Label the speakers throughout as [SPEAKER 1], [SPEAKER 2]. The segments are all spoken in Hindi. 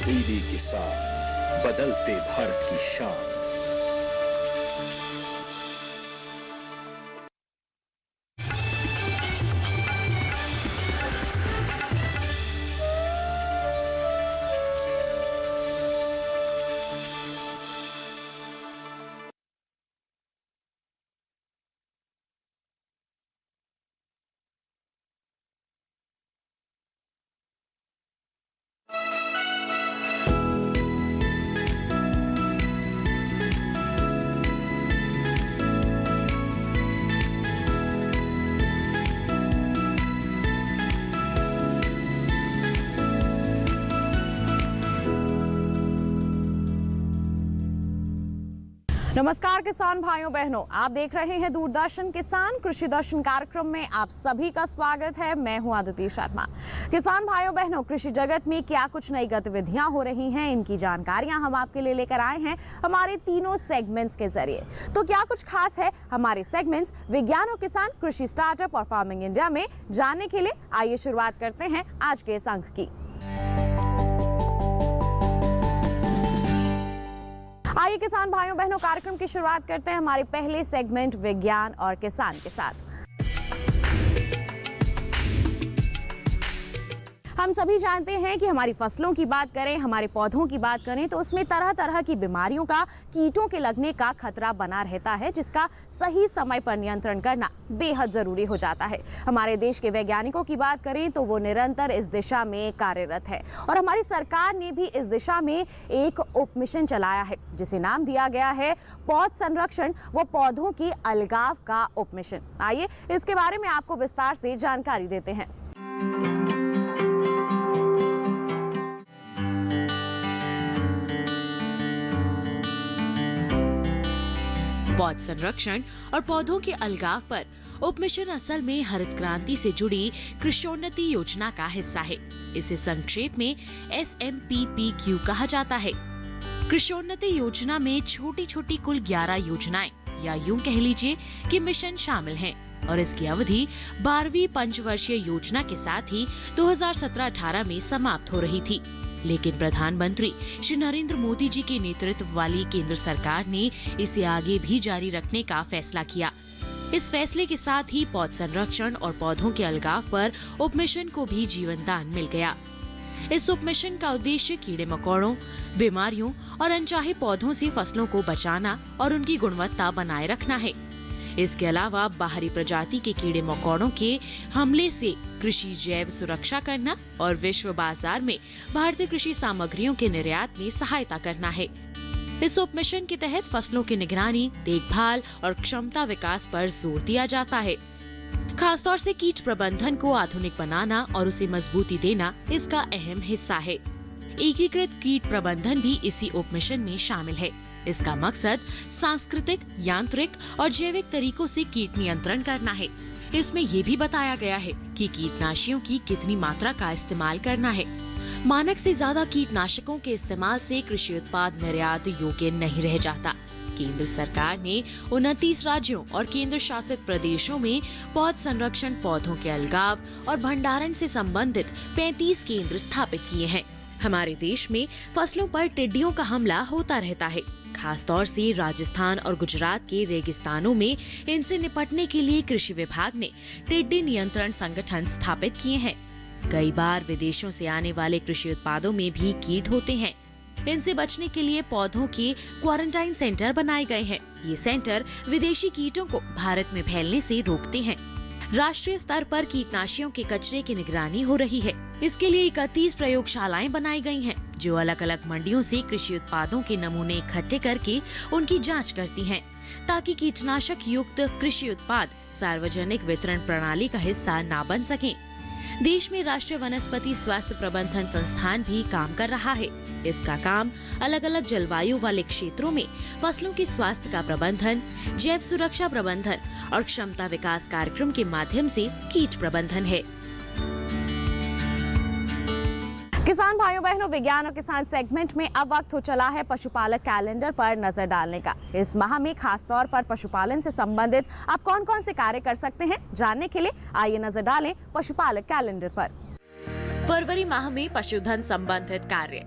[SPEAKER 1] डीडी किसान, बदलते भारत की शान।
[SPEAKER 2] नमस्कार किसान भाइयों बहनों, आप देख रहे हैं दूरदर्शन किसान कृषि दर्शन कार्यक्रम में आप सभी का स्वागत है। मैं हूं आदिति शर्मा। किसान भाइयों बहनों, कृषि जगत में क्या कुछ नई गतिविधियां हो रही हैं, इनकी जानकारियां हम आपके लिए लेकर आए हैं हमारे तीनों सेगमेंट्स के जरिए। तो क्या कुछ खास है हमारे सेगमेंट्स विज्ञान और किसान, कृषि स्टार्टअप और फार्मिंग इंडिया में, जानने के लिए आइए शुरुआत करते हैं आज के इस अंक की। आइए किसान भाइयों बहनों, कार्यक्रम की शुरुआत करते हैं हमारे पहले सेगमेंट विज्ञान और किसान के साथ। हम सभी जानते हैं कि हमारी फसलों की बात करें, हमारे पौधों की बात करें तो उसमें तरह तरह की बीमारियों का, कीटों के लगने का खतरा बना रहता है, जिसका सही समय पर नियंत्रण करना बेहद जरूरी हो जाता है। हमारे देश के वैज्ञानिकों की बात करें तो वो निरंतर इस दिशा में कार्यरत है और हमारी सरकार ने भी इस दिशा में एक उप मिशन चलाया है जिसे नाम दिया गया है पौध संरक्षण व पौधों की अलगाव का उप मिशन। आइए इसके बारे में आपको विस्तार से जानकारी देते हैं।
[SPEAKER 3] पौध संरक्षण और पौधों के अलगाव पर उप मिशन असल में हरित क्रांति से जुड़ी कृषोन्नति योजना का हिस्सा है। इसे संक्षेप में SMPPQ कहा जाता है। कृषोन्नति योजना में छोटी छोटी कुल 11 योजनाएं या यूं कह लीजिए कि मिशन शामिल हैं और इसकी अवधि 12वीं पंचवर्षीय योजना के साथ ही 2017-18 में समाप्त हो रही थी। लेकिन प्रधानमंत्री श्री नरेंद्र मोदी जी के नेतृत्व वाली केंद्र सरकार ने इसे आगे भी जारी रखने का फैसला किया। इस फैसले के साथ ही पौध संरक्षण और पौधों के अलगाव पर उप मिशन को भी जीवन दान मिल गया। इस उप मिशन का उद्देश्य कीड़े मकोड़ों, बीमारियों और अनचाहे पौधों से फसलों को बचाना और उनकी गुणवत्ता बनाए रखना है। इसके अलावा बाहरी प्रजाति के कीड़े मकोड़ों के हमले से कृषि जैव सुरक्षा करना और विश्व बाजार में भारतीय कृषि सामग्रियों के निर्यात में सहायता करना है। इस उप मिशन के तहत फसलों की निगरानी, देखभाल और क्षमता विकास पर जोर दिया जाता है। खासतौर से कीट प्रबंधन को आधुनिक बनाना और उसे मजबूती देना इसका अहम हिस्सा है। एकीकृत कीट प्रबंधन भी इसी उप मिशन में शामिल है। इसका मकसद सांस्कृतिक, यांत्रिक और जैविक तरीकों से कीट नियंत्रण करना है। इसमें ये भी बताया गया है कि कीटनाशियों की कितनी मात्रा का इस्तेमाल करना है। मानक से ज्यादा कीटनाशकों के इस्तेमाल से कृषि उत्पाद निर्यात योग्य नहीं रह जाता। केंद्र सरकार ने 29 राज्यों और केंद्र शासित प्रदेशों में पौध संरक्षण, पौधों के अलगाव और भंडारण से संबंधित 35 केंद्र स्थापित किए हैं। हमारे देश में फसलों पर टिड्डियों का हमला होता रहता है। खासतौर से राजस्थान और गुजरात के रेगिस्तानों में इनसे निपटने के लिए कृषि विभाग ने टिड्डी नियंत्रण संगठन स्थापित किए हैं। कई बार विदेशों से आने वाले कृषि उत्पादों में भी कीट होते हैं। इनसे बचने के लिए पौधों के क्वारंटाइन सेंटर बनाए गए हैं। ये सेंटर विदेशी कीटों को भारत में फैलने से रोकते हैं। राष्ट्रीय स्तर पर कीटनाशियों के कचरे की निगरानी हो रही है। इसके लिए 31 प्रयोगशालाएं बनाई गई हैं, जो अलग अलग मंडियों से कृषि उत्पादों के नमूने इकट्ठे करके उनकी जांच करती हैं, ताकि कीटनाशक युक्त कृषि उत्पाद सार्वजनिक वितरण प्रणाली का हिस्सा ना बन सकें। देश में राष्ट्रीय वनस्पति स्वास्थ्य प्रबंधन संस्थान भी काम कर रहा है। इसका काम अलग अलग जलवायु वाले क्षेत्रों में फसलों के स्वास्थ्य का प्रबंधन, जैव सुरक्षा प्रबंधन और क्षमता विकास कार्यक्रम के माध्यम से कीट प्रबंधन है।
[SPEAKER 2] किसान भाइयों बहनों, विज्ञान और किसान सेगमेंट में अब वक्त हो चला है पशुपालक कैलेंडर पर नजर डालने का। इस माह में खास तौर पर पशुपालन से संबंधित आप कौन कौन से कार्य कर सकते हैं, जानने के लिए आइए नजर डालें पशुपालक कैलेंडर पर।
[SPEAKER 3] फरवरी माह में पशुधन संबंधित कार्य।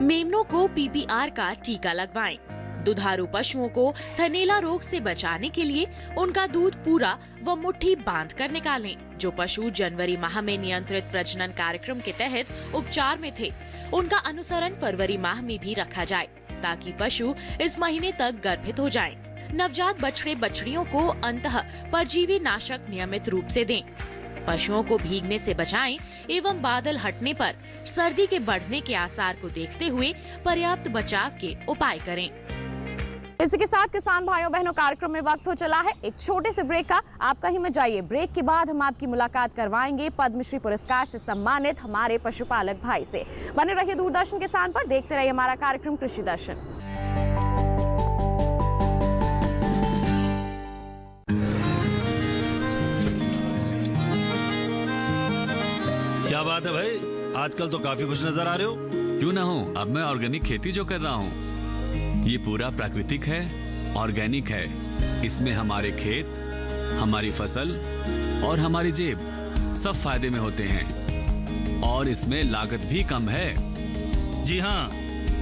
[SPEAKER 3] मेमनों को PPR का टीका लगवाएं। दुधारू पशुओं को थनैला रोग से बचाने के लिए उनका दूध पूरा व मुट्ठी बांध कर निकालें। जो पशु जनवरी माह में नियंत्रित प्रजनन कार्यक्रम के तहत उपचार में थे, उनका अनुसरण फरवरी माह में भी रखा जाए ताकि पशु इस महीने तक गर्भित हो जाएं। नवजात बछड़े बछड़ियों को अंतः परजीवी नाशक नियमित रूप से दें। पशुओं को भीगने से बचाएं एवं बादल हटने पर सर्दी के बढ़ने के आसार को देखते हुए पर्याप्त बचाव के उपाय करें।
[SPEAKER 2] इसी के साथ किसान भाइयों बहनों, कार्यक्रम में वक्त हो चला है एक छोटे से ब्रेक का। आप कहीं मत जाइए। ब्रेक के बाद हम आपकी मुलाकात करवाएंगे पद्मश्री पुरस्कार से सम्मानित हमारे पशुपालक भाई से। बने रहिए दूरदर्शन किसान पर, देखते रहिए हमारा कार्यक्रम कृषि दर्शन।
[SPEAKER 4] क्या बात है भाई, आजकल तो काफी खुश नजर आ रहे हो।
[SPEAKER 5] क्यों ना हो, अब मैं ऑर्गेनिक खेती जो कर रहा हूँ ये पूरा प्राकृतिक है, ऑर्गेनिक है। इसमें हमारे खेत, हमारी फसल और हमारी जेब सब फायदे में होते हैं और इसमें लागत भी कम है।
[SPEAKER 4] जी हाँ,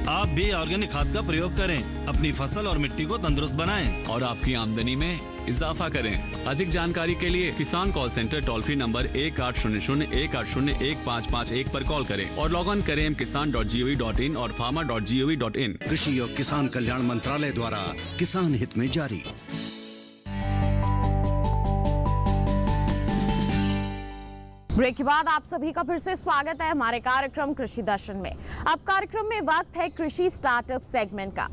[SPEAKER 4] आप भी ऑर्गेनिक खाद का प्रयोग करें, अपनी फसल और मिट्टी को तंदुरुस्त बनाएं
[SPEAKER 5] और आपकी आमदनी में इजाफा करें। अधिक जानकारी के लिए किसान call centre toll free number 1800-180-1551 पर कॉल करें और लॉग ऑन करें kisan.gov.in और farmer.gov.in।
[SPEAKER 6] कृषि और किसान कल्याण मंत्रालय द्वारा किसान हित में जारी।
[SPEAKER 2] ब्रेक के बाद आप सभी का फिर से स्वागत है हमारे कार्यक्रम कृषि दर्शन में। अब कार्यक्रम में वक्त है कृषि स्टार्टअप सेगमेंट का।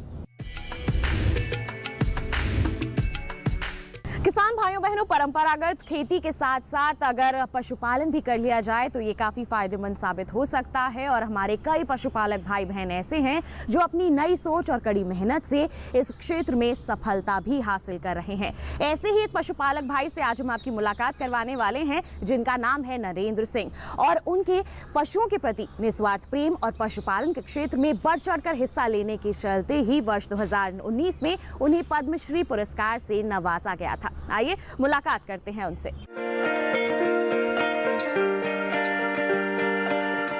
[SPEAKER 2] किसान भाइयों बहनों, परंपरागत खेती के साथ साथ अगर पशुपालन भी कर लिया जाए तो ये काफ़ी फायदेमंद साबित हो सकता है और हमारे कई पशुपालक भाई बहन ऐसे हैं जो अपनी नई सोच और कड़ी मेहनत से इस क्षेत्र में सफलता भी हासिल कर रहे हैं। ऐसे ही एक पशुपालक भाई से आज हम आपकी मुलाकात करवाने वाले हैं जिनका नाम है नरेंद्र सिंह और उनके पशुओं के प्रति निस्वार्थ प्रेम और पशुपालन के क्षेत्र में बढ़ चढ़कर हिस्सा लेने के चलते ही वर्ष 2019 में उन्हें पद्मश्री पुरस्कार से नवाजा गया था। आइए मुलाकात करते हैं उनसे।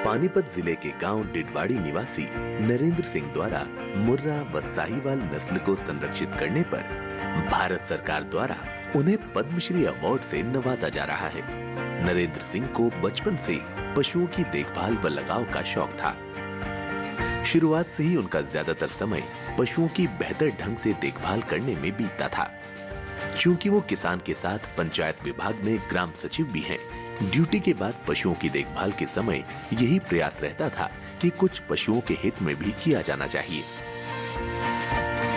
[SPEAKER 7] पानीपत जिले के गांव डिडवाड़ी निवासी नरेंद्र सिंह द्वारा मुर्रा व साहिवाल नस्ल को संरक्षित करने पर भारत सरकार द्वारा उन्हें पद्मश्री अवार्ड से नवाजा जा रहा है। नरेंद्र सिंह को बचपन से पशुओं की देखभाल व लगाव का शौक था। शुरुआत से ही उनका ज्यादातर समय पशुओं की बेहतर ढंग से देखभाल करने में बीतता था। चूंकि वो किसान के साथ पंचायत विभाग में ग्राम सचिव भी हैं, ड्यूटी के बाद पशुओं की देखभाल के समय यही प्रयास रहता था कि कुछ पशुओं के हित में भी किया जाना चाहिए।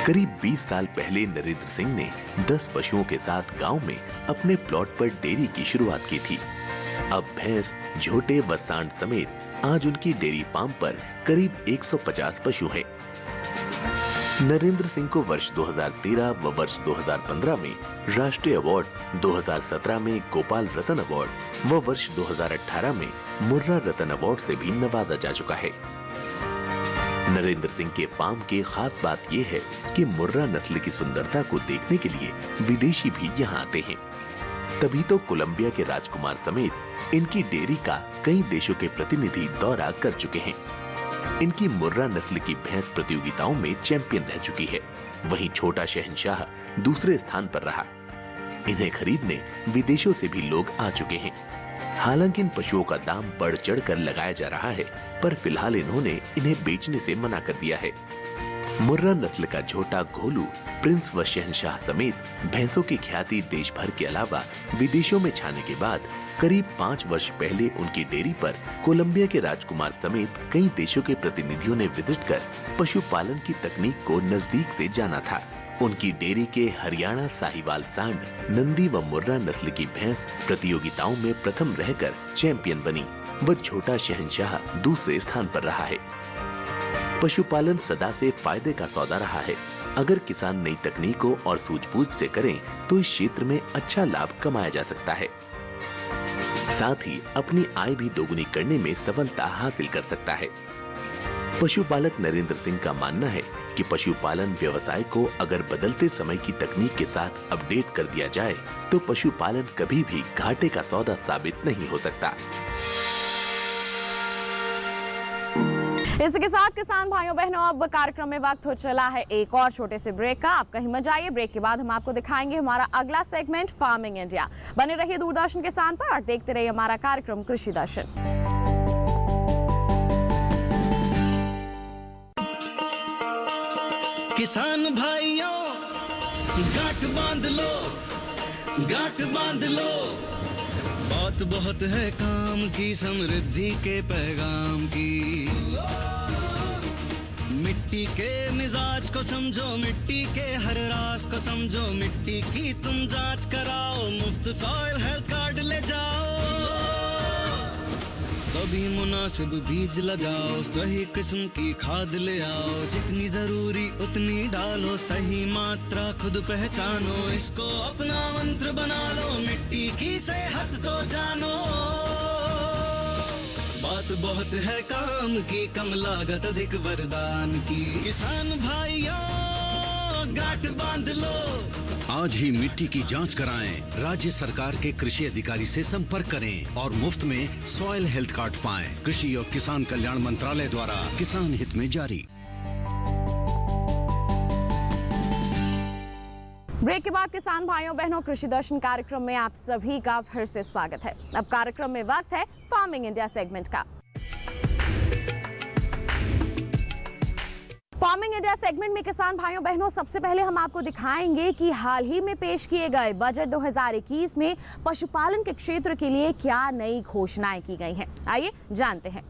[SPEAKER 7] करीब 20 साल पहले नरेंद्र सिंह ने 10 पशुओं के साथ गांव में अपने प्लॉट पर डेयरी की शुरुआत की थी। अब भैंस, झोटे व सांड समेत आज उनकी डेयरी फार्म पर करीब 150 पशु हैं। नरेंद्र सिंह को वर्ष 2013 व वर्ष 2015 में राष्ट्रीय अवार्ड, 2017 में गोपाल रतन अवार्ड व वर्ष 2018 में मुर्रा रतन अवार्ड से भी नवाजा जा चुका है। नरेंद्र सिंह के फार्म की खास बात यह है कि मुर्रा नस्ल की सुंदरता को देखने के लिए विदेशी भी यहाँ आते हैं। तभी तो कोलंबिया के राजकुमार समेत इनकी डेयरी का कई देशों के प्रतिनिधि दौरा कर चुके हैं। इनकी मुर्रा नस्ल की भैंस प्रतियोगिताओं में चैंपियन रह चुकी है। वहीं छोटा शहंशाह दूसरे स्थान पर रहा। इन्हें खरीदने विदेशों से भी लोग आ चुके हैं। हालांकि इन पशुओं का दाम बढ़ चढ़ कर लगाया जा रहा है, पर फिलहाल इन्होंने इन्हें बेचने से मना कर दिया है। मुर्रा नस्ल का झोटा घोलू, प्रिंस व शहंशाह समेत भैंसों की ख्याति देश भर के अलावा विदेशों में छाने के बाद करीब 5 वर्ष पहले उनकी डेयरी पर कोलंबिया के राजकुमार समेत कई देशों के प्रतिनिधियों ने विजिट कर पशुपालन की तकनीक को नजदीक से जाना था। उनकी डेयरी के हरियाणा साहिवाल सांड, नंदी व मुर्रा नस्ल की भैंस प्रतियोगिताओं में प्रथम रहकर चैंपियन बनी व छोटा शहंशाह दूसरे स्थान पर रहा है। पशुपालन सदा से फायदे का सौदा रहा है। अगर किसान नई तकनीकों और सूझबूझ से करें तो इस क्षेत्र में अच्छा लाभ कमाया जा सकता है। साथ ही अपनी आय भी दोगुनी करने में सफलता हासिल कर सकता है। पशुपालक नरेंद्र सिंह का मानना है कि पशुपालन व्यवसाय को अगर बदलते समय की तकनीक के साथ अपडेट कर दिया जाए तो पशुपालन कभी भी घाटे का सौदा साबित नहीं हो सकता।
[SPEAKER 2] इसी के साथ किसान भाइयों बहनों अब कार्यक्रम में वक्त हो चला है एक और छोटे से ब्रेक का। आप कहीं मत जाइए, ब्रेक के बाद हम आपको दिखाएंगे हमारा अगला सेगमेंट फार्मिंग इंडिया। बने रहिए दूरदर्शन किसान पर और देखते रहिए हमारा कार्यक्रम कृषि दर्शन।
[SPEAKER 8] किसान भाइयों गांठ बांध लो, गांठ बांध लो, बात बहुत है काम की, समृद्धि के पैगाम की। मिट्टी के मिजाज को समझो, मिट्टी के हर राज को समझो, मिट्टी की तुम जांच कराओ, मुफ्त सॉइल हेल्थ कार्ड ले जाओ। कभी मुनासिब बीज लगाओ, सही किस्म की खाद ले आओ, जितनी जरूरी उतनी डालो, सही मात्रा खुद पहचानो, इसको अपना मंत्र बना लो, मिट्टी की सेहत को जानो। बात बहुत है काम की, कम लागत अधिक वरदान की। किसान भाइयों गांठ बांध लो,
[SPEAKER 6] आज ही मिट्टी की जांच कराएं, राज्य सरकार के कृषि अधिकारी से संपर्क करें और मुफ्त में सॉइल हेल्थ कार्ड पाएं। कृषि और किसान कल्याण मंत्रालय द्वारा किसान हित में जारी।
[SPEAKER 2] ब्रेक के बाद किसान भाइयों बहनों कृषि दर्शन कार्यक्रम में आप सभी का फिर से स्वागत है। अब कार्यक्रम में वक्त है फार्मिंग इंडिया सेगमेंट का। फार्मिंग इंडिया सेगमेंट में किसान भाइयों बहनों सबसे पहले हम आपको दिखाएंगे कि हाल ही में पेश किए गए बजट 2021 में पशुपालन के क्षेत्र के लिए क्या नई घोषणाएं की गई हैं। आइए जानते हैं।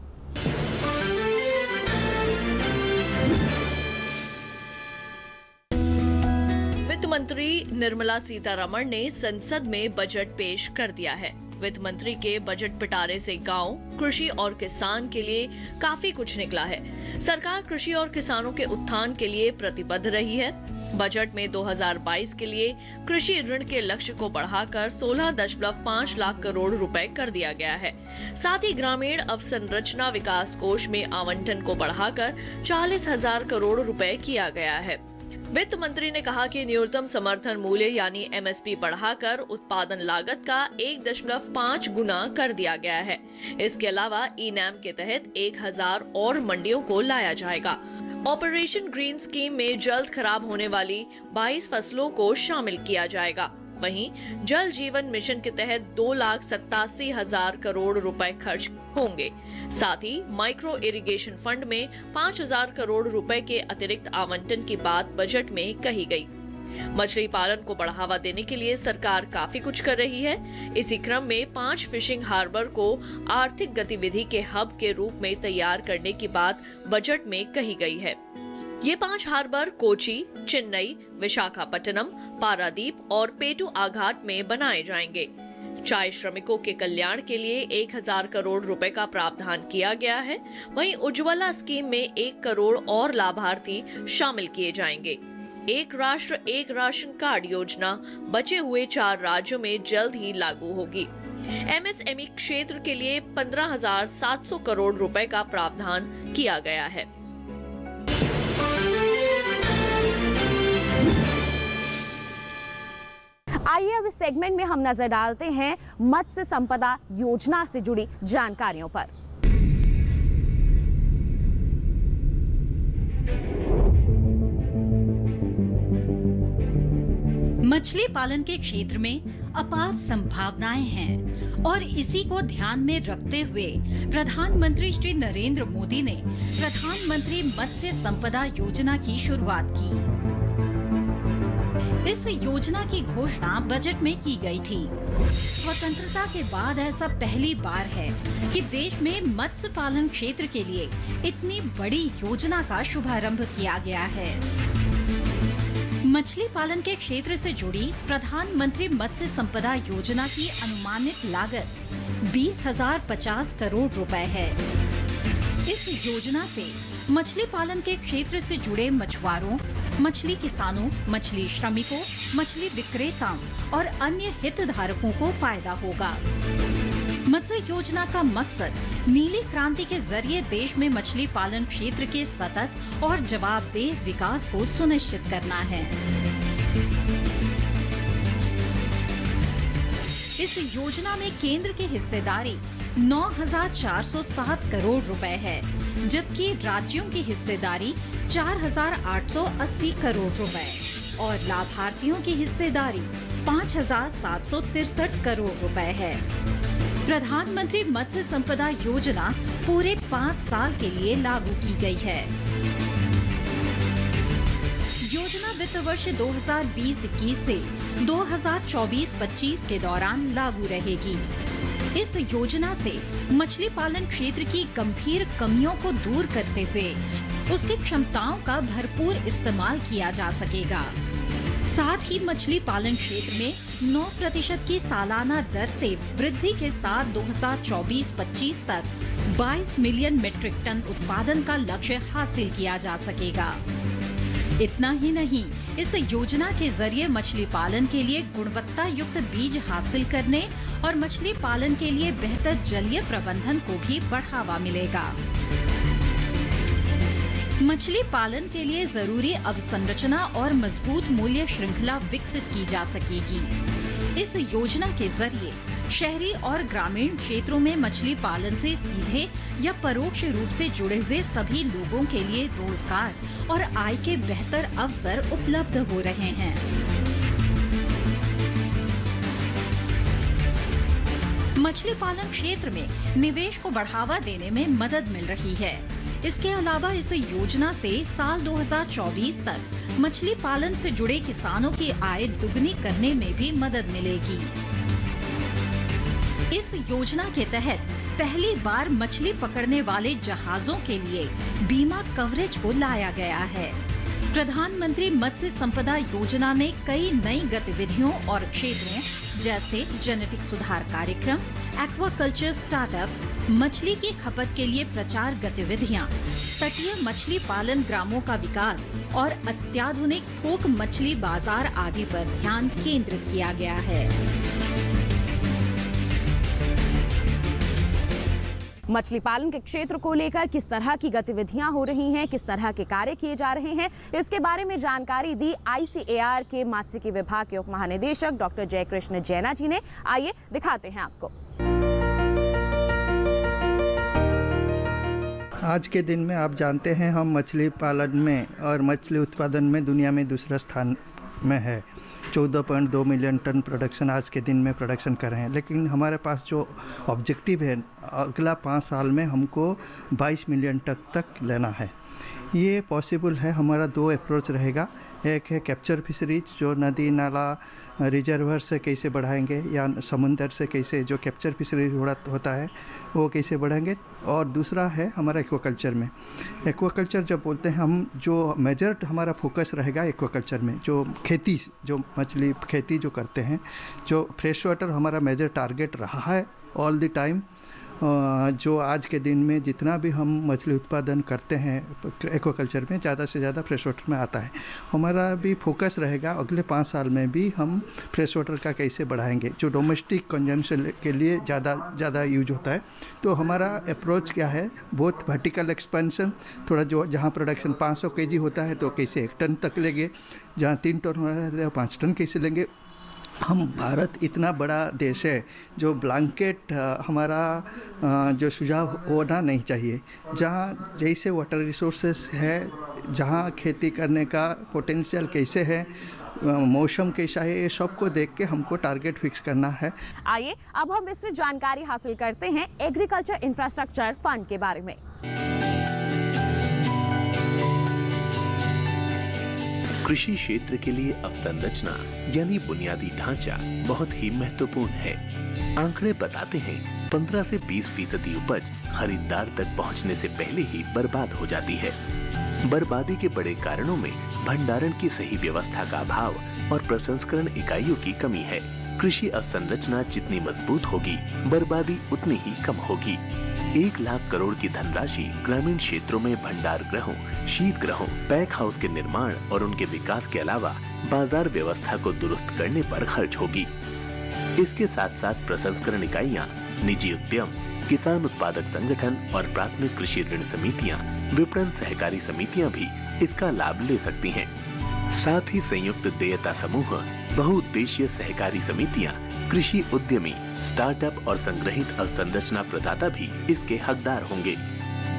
[SPEAKER 9] वित्त मंत्री निर्मला सीतारमण ने संसद में बजट पेश कर दिया है। वित्त मंत्री के बजट पिटारे से गांव, कृषि और किसान के लिए काफी कुछ निकला है। सरकार कृषि और किसानों के उत्थान के लिए प्रतिबद्ध रही है। बजट में 2022 के लिए कृषि ऋण के लक्ष्य को बढ़ाकर 16.5 लाख करोड़ रुपए कर दिया गया है। साथ ही ग्रामीण अवसंरचना विकास कोष में आवंटन को बढ़ाकर 40,000 करोड़ रुपए किया गया है। वित्त मंत्री ने कहा कि न्यूनतम समर्थन मूल्य यानी एमएसपी बढ़ाकर उत्पादन लागत का 1.5 गुना कर दिया गया है। इसके अलावा ई-नैम के तहत 1000 और मंडियों को लाया जाएगा। ऑपरेशन ग्रीन स्कीम में जल्द खराब होने वाली 22 फसलों को शामिल किया जाएगा। वहीं जल जीवन मिशन के तहत 2,87,000 करोड़ रुपए खर्च होंगे। साथ ही माइक्रो इरिगेशन फंड में 5,000 करोड़ रुपए के अतिरिक्त आवंटन की बात बजट में कही गई। मछली पालन को बढ़ावा देने के लिए सरकार काफी कुछ कर रही है। इसी क्रम में 5 फिशिंग हार्बर को आर्थिक गतिविधि के हब के रूप में तैयार करने की बात बजट में कही गई है। ये 5 हार्बर कोची, चेन्नई, विशाखापट्टनम, पारादीप और पेटू आघाट में बनाए जाएंगे। चाय श्रमिकों के कल्याण के लिए 1000 करोड़ रुपए का प्रावधान किया गया है। वहीं उज्ज्वला स्कीम में 1 करोड़ और लाभार्थी शामिल किए जाएंगे। एक राष्ट्र एक राशन कार्ड योजना बचे हुए 4 राज्यों में जल्द ही लागू होगी। एमएसएमई क्षेत्र के लिए 15,700 करोड़ रुपए का प्रावधान किया गया है।
[SPEAKER 2] आइए अब इस सेगमेंट में हम नजर डालते हैं मत्स्य संपदा योजना से जुड़ी जानकारियों पर।
[SPEAKER 10] मछली पालन के क्षेत्र में अपार संभावनाएं हैं और इसी को ध्यान में रखते हुए प्रधानमंत्री श्री नरेंद्र मोदी ने प्रधानमंत्री मत्स्य संपदा योजना की शुरुआत की। इस योजना की घोषणा बजट में की गई थी। स्वतंत्रता के बाद ऐसा पहली बार है कि देश में मत्स्य पालन क्षेत्र के लिए इतनी बड़ी योजना का शुभारंभ किया गया है। मछली पालन के क्षेत्र से जुड़ी प्रधानमंत्री मत्स्य संपदा योजना की अनुमानित लागत 20,050 करोड़ रुपए है। इस योजना से मछली पालन के क्षेत्र से जुड़े मछुआरों, मछली किसानों, मछली श्रमिकों, मछली विक्रेताओं और अन्य हितधारकों को फायदा होगा। मत्स्य योजना का मकसद नीली क्रांति के जरिए देश में मछली पालन क्षेत्र के सतत और जवाबदेह विकास को सुनिश्चित करना है। इस योजना में केंद्र की हिस्सेदारी 9,407 करोड़ रुपए है, जबकि राज्यों की हिस्सेदारी 4,880 करोड़ रुपए और लाभार्थियों की हिस्सेदारी 5,763 करोड़ रुपए है। प्रधानमंत्री मत्स्य संपदा योजना पूरे 5 साल के लिए लागू की गई है। योजना वित्त वर्ष 2020-21 से 2024-25 के दौरान लागू रहेगी। इस योजना से मछली पालन क्षेत्र की गंभीर कमियों को दूर करते हुए उसकी क्षमताओं का भरपूर इस्तेमाल किया जा सकेगा। साथ ही मछली पालन क्षेत्र में 9% की सालाना दर से वृद्धि के साथ 2024-25 तक 22 मिलियन मीट्रिक टन उत्पादन का लक्ष्य हासिल किया जा सकेगा। इतना ही नहीं, इस योजना के जरिए मछली पालन के लिए गुणवत्ता युक्त बीज हासिल करने और मछली पालन के लिए बेहतर जलीय प्रबंधन को भी बढ़ावा मिलेगा। मछली पालन के लिए जरूरी अवसंरचना और मजबूत मूल्य श्रृंखला विकसित की जा सकेगी। इस योजना के जरिए शहरी और ग्रामीण क्षेत्रों में मछली पालन से सीधे या परोक्ष रूप से जुड़े हुए सभी लोगों के लिए रोजगार और आय के बेहतर अवसर उपलब्ध हो रहे हैं। मछली पालन क्षेत्र में निवेश को बढ़ावा देने में मदद मिल रही है। इसके अलावा इस योजना से साल 2024 तक मछली पालन से जुड़े किसानों की आय दुगनी करने में भी मदद मिलेगी। इस योजना के तहत पहली बार मछली पकड़ने वाले जहाजों के लिए बीमा कवरेज को लाया गया है। प्रधानमंत्री मत्स्य संपदा योजना में कई नई गतिविधियों और क्षेत्रों जैसे जेनेटिक सुधार कार्यक्रम, एक्वाकल्चर स्टार्टअप, मछली की खपत के लिए प्रचार गतिविधियां, तटीय मछली पालन ग्रामों का विकास और अत्याधुनिक थोक मछली बाजार आदि पर ध्यान केंद्रित किया गया है।
[SPEAKER 2] मछली पालन के क्षेत्र को लेकर किस तरह की गतिविधियां हो रही हैं, किस तरह के कार्य किए जा रहे हैं, इसके बारे में जानकारी दी ICAR के मात्स्यिकी विभाग के उप महानिदेशक डॉक्टर जयकृष्ण जैना जी ने। आइए दिखाते हैं आपको।
[SPEAKER 11] आज के दिन में आप जानते हैं हम मछली पालन में और मछली उत्पादन में दुनिया में दूसरा स्थान में है। 14.2 मिलियन टन प्रोडक्शन आज के दिन में प्रोडक्शन कर रहे हैं, लेकिन हमारे पास जो ऑब्जेक्टिव है अगला 5 साल में हमको 22 मिलियन टन तक लेना है। ये पॉसिबल है। हमारा 2 अप्रोच रहेगा। एक है कैप्चर फिशरीज, जो नदी नाला रिजर्वर से कैसे बढ़ाएंगे या समुंदर से कैसे जो कैप्चर फिशरीज होता है वो कैसे बढ़ाएंगे, और दूसरा है हमारा एक्वाकल्चर में। एक्वाकल्चर जब बोलते हैं हम, जो मेजर हमारा फोकस रहेगा एक्वाकल्चर में, जो खेती, जो मछली खेती जो करते हैं, जो फ्रेश वाटर हमारा मेजर टारगेट रहा है ऑल द टाइम। जो आज के दिन में जितना भी हम मछली उत्पादन करते हैं एक्वाकल्चर में, ज़्यादा से ज़्यादा फ्रेश वाटर में आता है। हमारा भी फोकस रहेगा अगले 5 साल में भी हम फ्रेश वाटर का कैसे बढ़ाएंगे, जो डोमेस्टिक कंजम्पशन के लिए ज़्यादा यूज होता है। तो हमारा अप्रोच क्या है, बहुत वर्टिकल एक्सपेंशन, थोड़ा जो जहाँ प्रोडक्शन 500 kg होता है तो कैसे 1 टन तक लेंगे, जहाँ 3 टन हो रहा है 5 टन कैसे लेंगे। हम भारत इतना बड़ा देश है, जो ब्लैंकेट हमारा जो सुझाव होना नहीं चाहिए। जहाँ जैसे वाटर रिसोर्सेस है, जहाँ खेती करने का पोटेंशियल कैसे है, मौसम कैसा है, ये सबको देख के हमको टारगेट फिक्स करना है।
[SPEAKER 2] आइए अब हम विस्तृत जानकारी हासिल करते हैं एग्रीकल्चर इंफ्रास्ट्रक्चर फंड के बारे में।
[SPEAKER 7] कृषि क्षेत्र के लिए अवसंरचना यानी बुनियादी ढांचा बहुत ही महत्वपूर्ण है। आंकड़े बताते हैं 15 से 20% उपज खरीदार तक पहुंचने से पहले ही बर्बाद हो जाती है। बर्बादी के बड़े कारणों में भंडारण की सही व्यवस्था का अभाव और प्रसंस्करण इकाइयों की कमी है। कृषि अवसंरचना जितनी मजबूत होगी, बर्बादी उतनी ही कम होगी। 1 लाख करोड़ की धनराशि ग्रामीण क्षेत्रों में भंडार गृहों, शीत गृहों, पैक हाउस के निर्माण और उनके विकास के अलावा बाजार व्यवस्था को दुरुस्त करने पर खर्च होगी। इसके साथ साथ प्रसंस्करण इकाइयां, निजी उद्यम, किसान उत्पादक संगठन और प्राथमिक कृषि ऋण समितियां, विपणन सहकारी समितियां भी इसका लाभ ले सकती हैं। साथ ही संयुक्त देयता समूह, बहुउद्देशीय सहकारी समितियां, कृषि उद्यमी स्टार्टअप और संग्रहित अवसंरचना प्रदाता भी इसके हकदार होंगे।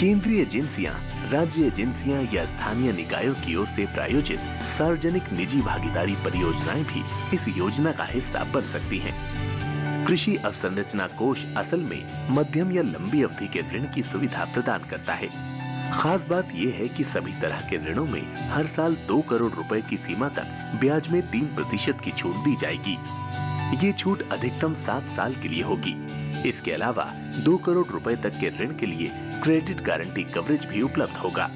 [SPEAKER 7] केंद्रीय एजेंसियां, राज्य एजेंसियां या स्थानीय निकायों की ओर से प्रायोजित सार्वजनिक निजी भागीदारी परियोजनाएं भी इस योजना का हिस्सा बन सकती हैं। कृषि अवसंरचना कोष असल में मध्यम या लंबी अवधि के ऋण की सुविधा प्रदान करता है। खास बात यह है कि सभी तरह के ऋणों में हर साल 2 करोड़ रुपए की सीमा तक ब्याज में 3% की छूट दी जाएगी। ये छूट अधिकतम 7 साल के लिए होगी। इसके अलावा 2 करोड़ रुपए तक के ऋण के लिए क्रेडिट गारंटी कवरेज भी उपलब्ध होगा।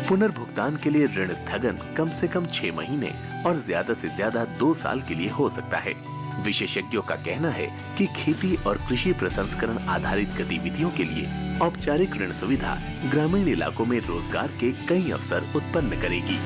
[SPEAKER 7] पुनर्भुगतान के लिए ऋण स्थगन कम से कम 6 महीने और ज्यादा से ज्यादा 2 साल के लिए हो सकता है। विशेषज्ञों का कहना है कि खेती और कृषि प्रसंस्करण आधारित गतिविधियों के लिए औपचारिक ऋण सुविधा ग्रामीण इलाकों में रोजगार के कई अवसर उत्पन्न करेगी।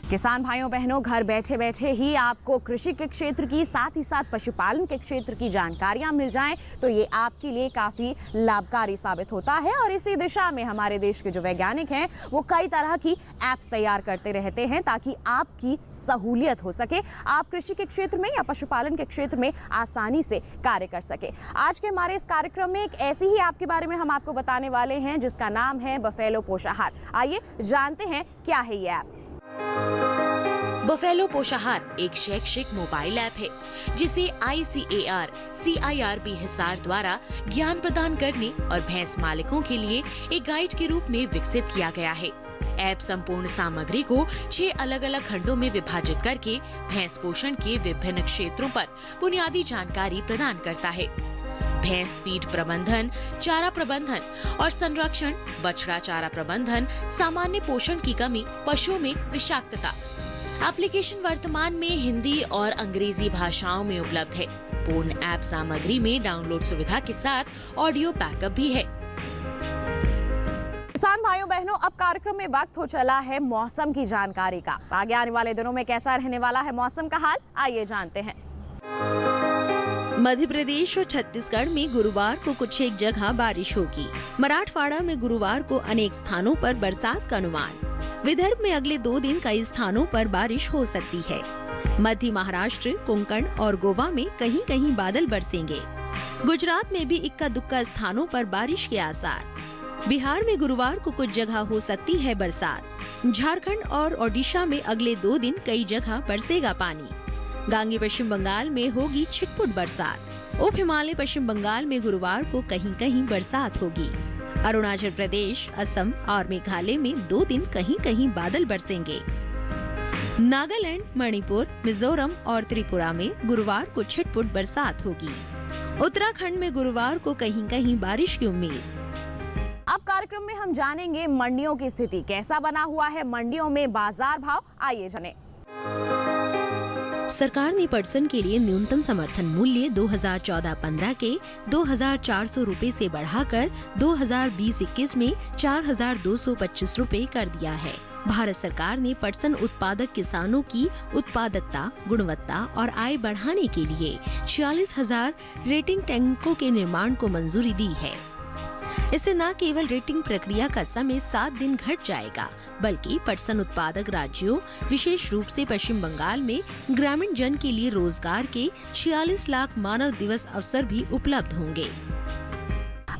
[SPEAKER 2] किसान भाइयों बहनों, घर बैठे बैठे ही आपको कृषि के क्षेत्र की साथ ही साथ पशुपालन के क्षेत्र की जानकारियां मिल जाएं तो ये आपके लिए काफ़ी लाभकारी साबित होता है। और इसी दिशा में हमारे देश के जो वैज्ञानिक हैं वो कई तरह की ऐप्स तैयार करते रहते हैं ताकि आपकी सहूलियत हो सके, आप कृषि के क्षेत्र में या पशुपालन के क्षेत्र में आसानी से कार्य कर सके। आज के हमारे इस कार्यक्रम में एक ऐसी ही ऐप के बारे में हम आपको बताने वाले हैं जिसका नाम है बफेलो पोषाहार। आइए जानते हैं क्या है ये ऐप।
[SPEAKER 3] बफेलो पोषाहार एक शैक्षिक मोबाइल ऐप है जिसे ICAR CIRB हिसार द्वारा ज्ञान प्रदान करने और भैंस मालिकों के लिए एक गाइड के रूप में विकसित किया गया है। ऐप संपूर्ण सामग्री को 6 अलग अलग खंडों में विभाजित करके भैंस पोषण के विभिन्न क्षेत्रों पर बुनियादी जानकारी प्रदान करता है। भैंस फीड प्रबंधन, चारा प्रबंधन और संरक्षण, बछड़ा चारा प्रबंधन, सामान्य पोषण की कमी, पशुओं में विषाक्तता। एप्लीकेशन वर्तमान में हिंदी और अंग्रेजी भाषाओं में उपलब्ध है। पूर्ण ऐप सामग्री में डाउनलोड सुविधा के साथ ऑडियो बैकअप भी है।
[SPEAKER 2] किसान भाइयों बहनों, अब कार्यक्रम में वक्त हो चला है मौसम की जानकारी का। आगे आने वाले दिनों में कैसा रहने वाला है मौसम का हाल, आइए जानते हैं।
[SPEAKER 12] मध्य प्रदेश और छत्तीसगढ़ में गुरुवार को कुछ एक जगह बारिश होगी। मराठवाड़ा में गुरुवार को अनेक स्थानों पर बरसात का अनुमान। विदर्भ में अगले 2 दिन कई स्थानों पर बारिश हो सकती है। मध्य महाराष्ट्र, कोंकण और गोवा में कहीं कहीं बादल बरसेंगे। गुजरात में भी इक्का दुक्का स्थानों पर बारिश के आसार। बिहार में गुरुवार को कुछ जगह हो सकती है बरसात। झारखंड और ओडिशा में अगले 2 दिन कई जगह बरसेगा पानी। गांगी पश्चिम बंगाल में होगी छिटपुट बरसात। उप हिमालय पश्चिम बंगाल में गुरुवार को कहीं कहीं बरसात होगी। अरुणाचल प्रदेश, असम और मेघालय में 2 दिन कहीं कहीं बादल बरसेंगे। नागालैंड, मणिपुर, मिजोरम और त्रिपुरा में गुरुवार को छिटपुट बरसात होगी। उत्तराखंड में गुरुवार को कहीं कहीं बारिश की उम्मीद।
[SPEAKER 2] अब कार्यक्रम में हम जानेंगे मंडियों की स्थिति, कैसा बना हुआ है मंडियों में बाजार भाव, आइए जानें।
[SPEAKER 12] सरकार ने पटसन के लिए न्यूनतम समर्थन मूल्य 2014-15 के 2,400 रूपए से बढ़ाकर 2020-21 में 4,225 रूपए कर दिया है। भारत सरकार ने पटसन उत्पादक किसानों की उत्पादकता, गुणवत्ता और आय बढ़ाने के लिए 46,000 रेटिंग टैंकों के निर्माण को मंजूरी दी है। इससे न केवल रेटिंग प्रक्रिया का समय 7 दिन घट जाएगा, बल्कि पटसन उत्पादक राज्यों, विशेष रूप से पश्चिम बंगाल में ग्रामीण जन के लिए रोजगार के 46 लाख मानव दिवस अवसर भी उपलब्ध होंगे।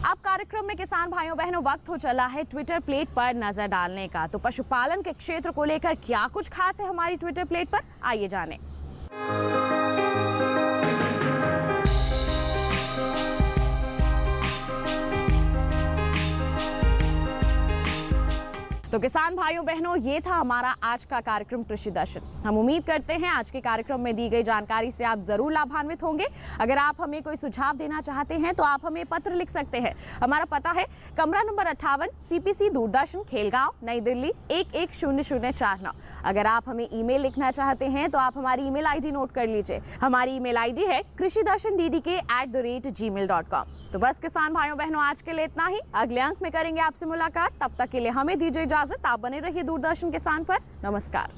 [SPEAKER 2] अब कार्यक्रम में किसान भाइयों बहनों वक्त हो चला है ट्विटर प्लेट पर नजर डालने का। तो पशुपालन के क्षेत्र को लेकर क्या कुछ खास है हमारी ट्विटर प्लेट पर, आइए जानें। तो किसान भाइयों बहनों, ये था हमारा आज का कार्यक्रम कृषि दर्शन। हम उम्मीद करते हैं आज के कार्यक्रम में दी गई जानकारी से आप जरूर लाभान्वित होंगे। अगर आप हमें कोई सुझाव देना चाहते हैं तो आप हमें पत्र लिख सकते हैं। हमारा पता है कमरा नंबर 58, CPC दूरदर्शन, खेलगांव, नई दिल्ली 110049। अगर आप हमें ईमेल लिखना चाहते हैं तो आप हमारी ईमेल ID नोट कर लीजिए। हमारी ईमेल ID है krishidarshandddk@gmail.com। तो बस किसान भाइयों बहनों, आज के लिए इतना ही। अगले अंक में करेंगे आपसे मुलाकात। तब तक के लिए हमें दीजिए इजाजत। आप बने रहिए दूरदर्शन किसान पर। नमस्कार।